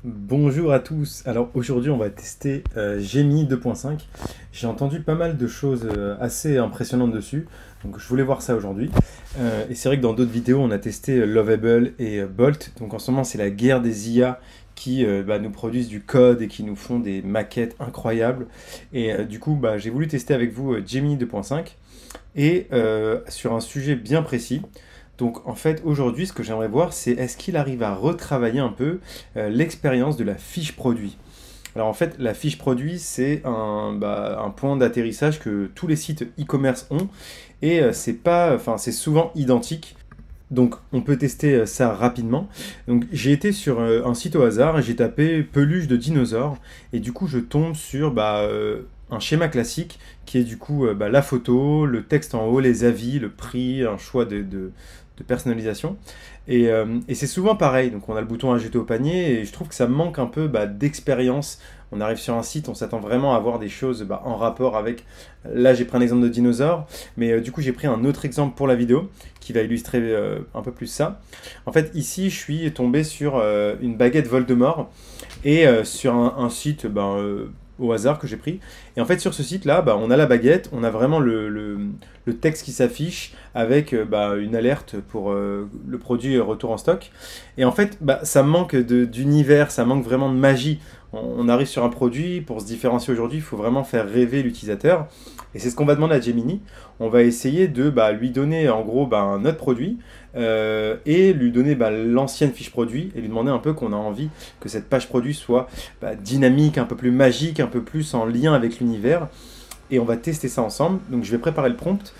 Bonjour à tous. Alors aujourd'hui on va tester Gemini 2.5. J'ai entendu pas mal de choses assez impressionnantes dessus, donc je voulais voir ça aujourd'hui. Et c'est vrai que dans d'autres vidéos on a testé Lovable et Bolt, donc en ce moment c'est la guerre des IA qui nous produisent du code et qui nous font des maquettes incroyables. Et du coup j'ai voulu tester avec vous Gemini 2.5 et sur un sujet bien précis. Donc en fait aujourd'hui ce que j'aimerais voir c'est est-ce qu'il arrive à retravailler un peu l'expérience de la fiche produit. Alors en fait la fiche produit c'est un point d'atterrissage que tous les sites e-commerce ont et c'est souvent identique. Donc on peut tester ça rapidement. Donc j'ai été sur un site au hasard et j'ai tapé peluche de dinosaure et du coup je tombe sur un schéma classique qui est du coup la photo, le texte en haut, les avis, le prix, un choix de personnalisation. Et c'est souvent pareil, donc on a le bouton ajouter au panier et je trouve que ça manque un peu d'expérience. On arrive sur un site, on s'attend vraiment à avoir des choses en rapport avec... Là j'ai pris un exemple de dinosaure, mais du coup j'ai pris un autre exemple pour la vidéo qui va illustrer un peu plus ça. En fait ici je suis tombé sur une baguette Voldemort et sur un site au hasard que j'ai pris. Et en fait, sur ce site-là, on a la baguette, on a vraiment le texte qui s'affiche avec une alerte pour le produit retour en stock. Et en fait, ça manque d'univers, ça manque vraiment de magie. On arrive sur un produit, pour se différencier aujourd'hui, il faut vraiment faire rêver l'utilisateur. Et c'est ce qu'on va demander à Gemini. On va essayer de lui donner en gros un autre produit et lui donner l'ancienne fiche produit et lui demander un peu qu'on a envie que cette page produit soit dynamique, un peu plus magique, un peu plus en lien avec l'univers. Et on va tester ça ensemble. Donc je vais préparer le prompt.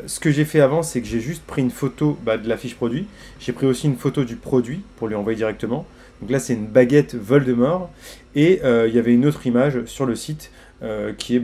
Ce que j'ai fait avant, c'est que j'ai juste pris une photo de la fiche produit. J'ai pris aussi une photo du produit pour lui envoyer directement. Donc là, c'est une baguette Voldemort. Et il y avait une autre image sur le site qui est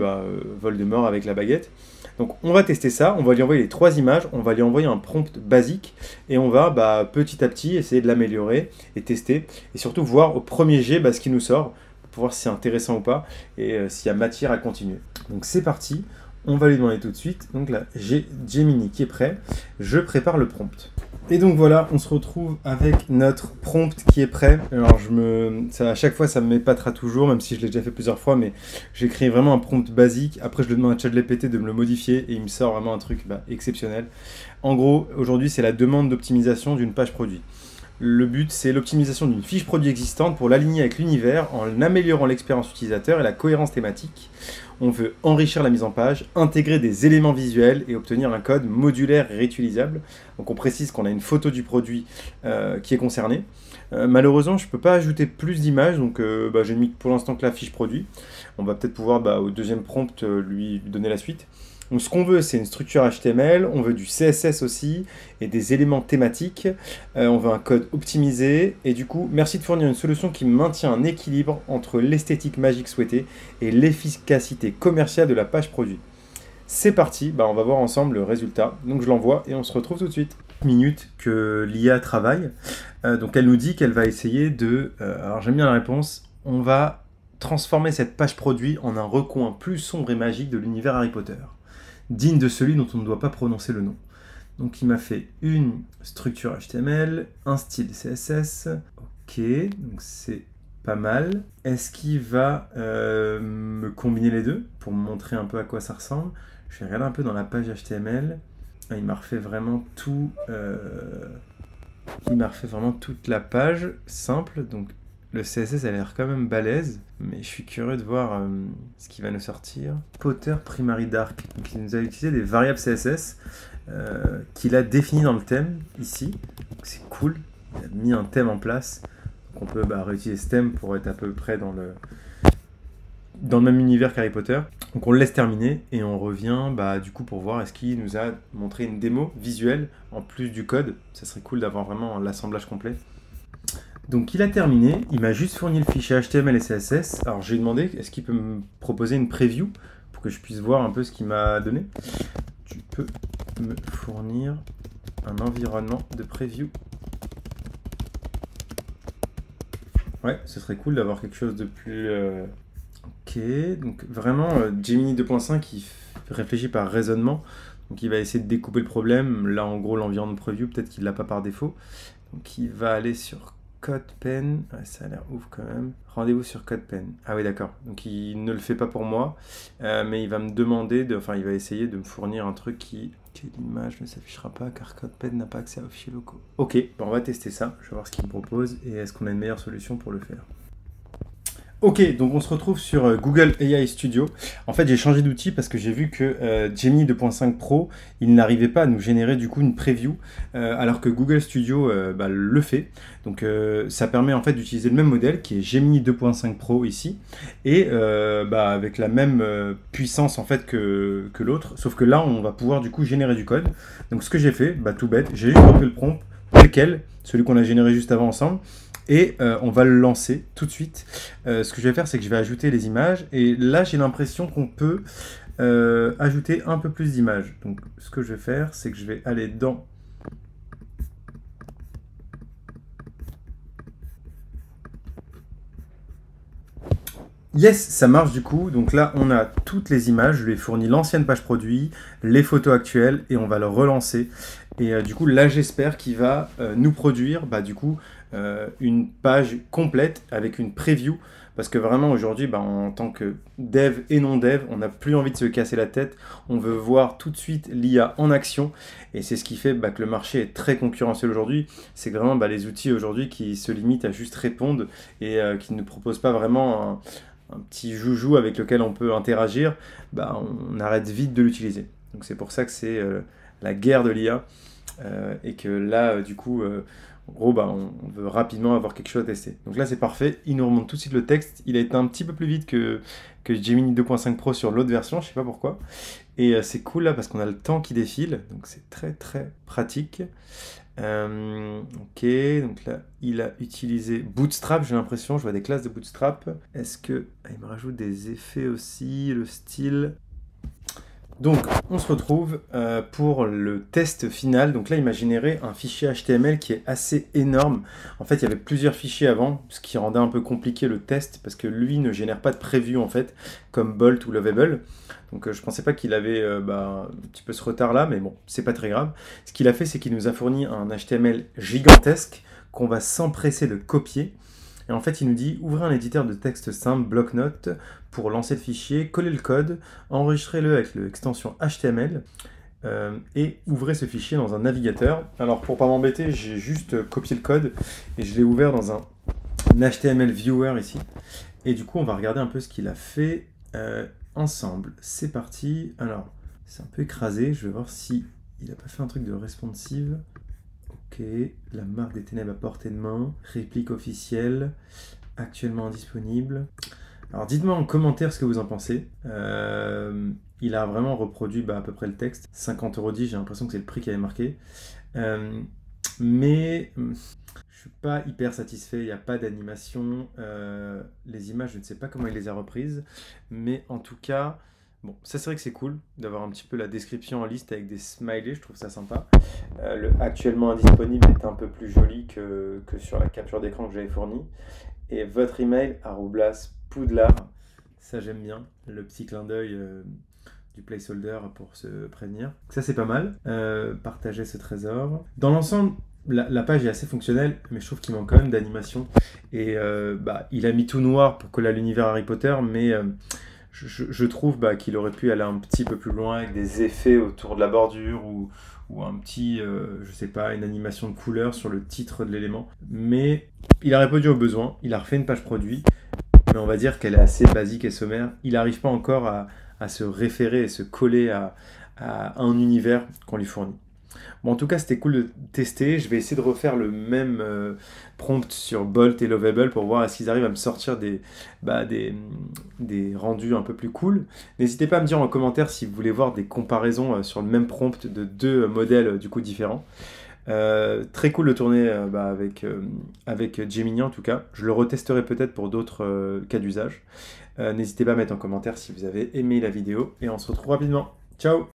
Voldemort avec la baguette. Donc on va tester ça, on va lui envoyer les trois images, on va lui envoyer un prompt basique et on va petit à petit essayer de l'améliorer et tester et surtout voir au premier jet ce qui nous sort pour voir si c'est intéressant ou pas et s'il y a matière à continuer. Donc c'est parti, on va lui demander tout de suite. Donc là j'ai Gemini qui est prêt, je prépare le prompt. Et donc voilà, on se retrouve avec notre prompt qui est prêt. Alors à chaque fois ça m'épatera toujours, même si je l'ai déjà fait plusieurs fois, mais j'ai créé vraiment un prompt basique. Après je le demande à ChatGPT de me le modifier et il me sort vraiment un truc exceptionnel. En gros, aujourd'hui c'est la demande d'optimisation d'une page produit. Le but, c'est l'optimisation d'une fiche produit existante pour l'aligner avec l'univers en améliorant l'expérience utilisateur et la cohérence thématique. On veut enrichir la mise en page, intégrer des éléments visuels et obtenir un code modulaire et réutilisable. Donc on précise qu'on a une photo du produit qui est concernée. Malheureusement, je ne peux pas ajouter plus d'images, donc j'ai mis pour l'instant que la fiche produit. On va peut-être pouvoir au deuxième prompt lui donner la suite. Donc ce qu'on veut, c'est une structure HTML, on veut du CSS aussi, et des éléments thématiques, on veut un code optimisé, et du coup, merci de fournir une solution qui maintient un équilibre entre l'esthétique magique souhaitée et l'efficacité commerciale de la page produit. C'est parti, on va voir ensemble le résultat. Donc je l'envoie et on se retrouve tout de suite. Minutes que l'IA travaille, donc elle nous dit qu'elle va essayer alors j'aime bien la réponse, on va transformer cette page produit en un recoin plus sombre et magique de l'univers Harry Potter, digne de celui dont on ne doit pas prononcer le nom. Donc il m'a fait une structure HTML, un style CSS, ok, donc c'est pas mal. Est-ce qu'il va me combiner les deux pour me montrer un peu à quoi ça ressemble? Je vais regarder un peu dans la page HTML. Il m'a refait vraiment tout. Il m'a refait vraiment toute la page simple, donc le CSS a l'air quand même balèze, mais je suis curieux de voir ce qui va nous sortir. Potter Primary Dark, donc il nous a utilisé des variables CSS qu'il a définies dans le thème, ici. C'est cool, il a mis un thème en place, donc on peut réutiliser ce thème pour être à peu près dans le même univers qu'Harry Potter. Donc on le laisse terminer et on revient du coup pour voir est-ce qu'il nous a montré une démo visuelle en plus du code. Ça serait cool d'avoir vraiment l'assemblage complet. Donc il a terminé, il m'a juste fourni le fichier HTML et CSS. Alors j'ai demandé est-ce qu'il peut me proposer une preview pour que je puisse voir un peu ce qu'il m'a donné. Tu peux me fournir un environnement de preview. Ouais, ce serait cool d'avoir quelque chose de plus... Ok, donc vraiment Gemini 2.5 il réfléchit par raisonnement. Donc il va essayer de découper le problème. Là en gros l'environnement de preview peut-être qu'il ne l'a pas par défaut. Donc il va aller sur CodePen, ouais, ça a l'air ouf quand même. Rendez-vous sur CodePen. Ah oui, d'accord. Donc il ne le fait pas pour moi, mais il va me demander, il va essayer de me fournir un truc qui l'image ne s'affichera pas car CodePen n'a pas accès aux fichiers locaux. Ok, bon, on va tester ça. Je vais voir ce qu'il me propose et est-ce qu'on a une meilleure solution pour le faire. Ok, donc on se retrouve sur Google AI Studio. En fait, j'ai changé d'outil parce que j'ai vu que Gemini 2.5 Pro, il n'arrivait pas à nous générer du coup une preview, alors que Google Studio le fait. Donc ça permet en fait d'utiliser le même modèle qui est Gemini 2.5 Pro ici, et avec la même puissance en fait que l'autre, sauf que là on va pouvoir du coup générer du code. Donc ce que j'ai fait, tout bête, j'ai juste repris le prompt tel quel, celui qu'on a généré juste avant ensemble. Et on va le lancer tout de suite. Ce que je vais faire, c'est que je vais ajouter les images. Et là, j'ai l'impression qu'on peut ajouter un peu plus d'images. Donc, ce que je vais faire, c'est que je vais aller dans... Yes, ça marche du coup. Donc là, on a toutes les images. Je lui ai fourni l'ancienne page produit, les photos actuelles, et on va le relancer. Et du coup, là, j'espère qu'il va nous produire une page complète avec une preview. Parce que vraiment, aujourd'hui, en tant que dev et non-dev, on n'a plus envie de se casser la tête. On veut voir tout de suite l'IA en action. Et c'est ce qui fait que le marché est très concurrentiel aujourd'hui. C'est vraiment les outils aujourd'hui qui se limitent à juste répondre et qui ne proposent pas vraiment un petit joujou avec lequel on peut interagir. On arrête vite de l'utiliser. Donc c'est pour ça que c'est la guerre de l'IA. Et que là, du coup, en gros, on veut rapidement avoir quelque chose à tester. Donc là, c'est parfait. Il nous remonte tout de suite le texte. Il a été un petit peu plus vite que Gemini 2.5 Pro sur l'autre version, je sais pas pourquoi. Et c'est cool là parce qu'on a le temps qui défile. Donc c'est très très pratique. Ok, donc là, il a utilisé Bootstrap, j'ai l'impression. Je vois des classes de Bootstrap. Est-ce que... il me rajoute des effets aussi, le style... Donc, on se retrouve pour le test final. Donc là, il m'a généré un fichier HTML qui est assez énorme. En fait, il y avait plusieurs fichiers avant, ce qui rendait un peu compliqué le test, parce que lui ne génère pas de preview, en fait, comme Bolt ou Lovable. Donc je pensais pas qu'il avait un petit peu ce retard-là, mais bon, c'est pas très grave. Ce qu'il a fait, c'est qu'il nous a fourni un HTML gigantesque qu'on va s'empresser de copier. Et en fait, il nous dit « Ouvrez un éditeur de texte simple, bloc-notes, pour lancer le fichier, coller le code, enregistrez-le avec l'extension HTML et ouvrez ce fichier dans un navigateur. » Alors, pour pas m'embêter, j'ai juste copié le code et je l'ai ouvert dans un HTML Viewer ici. Et du coup, on va regarder un peu ce qu'il a fait ensemble. C'est parti. Alors, c'est un peu écrasé. Je vais voir si il n'a pas fait un truc de responsive. Ok, la marque des ténèbres à portée de main, réplique officielle, actuellement disponible. Alors dites-moi en commentaire ce que vous en pensez. Il a vraiment reproduit à peu près le texte. 50,10 €, j'ai l'impression que c'est le prix qui avait marqué. Mais je suis pas hyper satisfait, il n'y a pas d'animation. Les images, je ne sais pas comment il les a reprises. Mais en tout cas... Bon, ça c'est vrai que c'est cool d'avoir un petit peu la description en liste avec des smileys, je trouve ça sympa. Le actuellement indisponible est un peu plus joli que sur la capture d'écran que j'avais fournie. Et votre email, @poudlard, ça j'aime bien, le petit clin d'œil du placeholder pour se prévenir. Ça c'est pas mal, partager ce trésor. Dans l'ensemble, la page est assez fonctionnelle, mais je trouve qu'il manque quand même d'animation. Et il a mis tout noir pour coller à l'univers Harry Potter, mais... Je trouve qu'il aurait pu aller un petit peu plus loin avec des effets autour de la bordure ou un petit, je sais pas, une animation de couleur sur le titre de l'élément. Mais il a répondu aux besoins, il a refait une page produit, mais on va dire qu'elle est assez basique et sommaire. Il n'arrive pas encore à se référer et se coller à un univers qu'on lui fournit. Bon, en tout cas, c'était cool de tester. Je vais essayer de refaire le même prompt sur Bolt et Lovable pour voir s'ils arrivent à me sortir des rendus un peu plus cool. N'hésitez pas à me dire en commentaire si vous voulez voir des comparaisons sur le même prompt de deux modèles du coup différents. Très cool de tourner avec Gemini en tout cas. Je le retesterai peut-être pour d'autres cas d'usage. N'hésitez pas à mettre en commentaire si vous avez aimé la vidéo et on se retrouve rapidement. Ciao!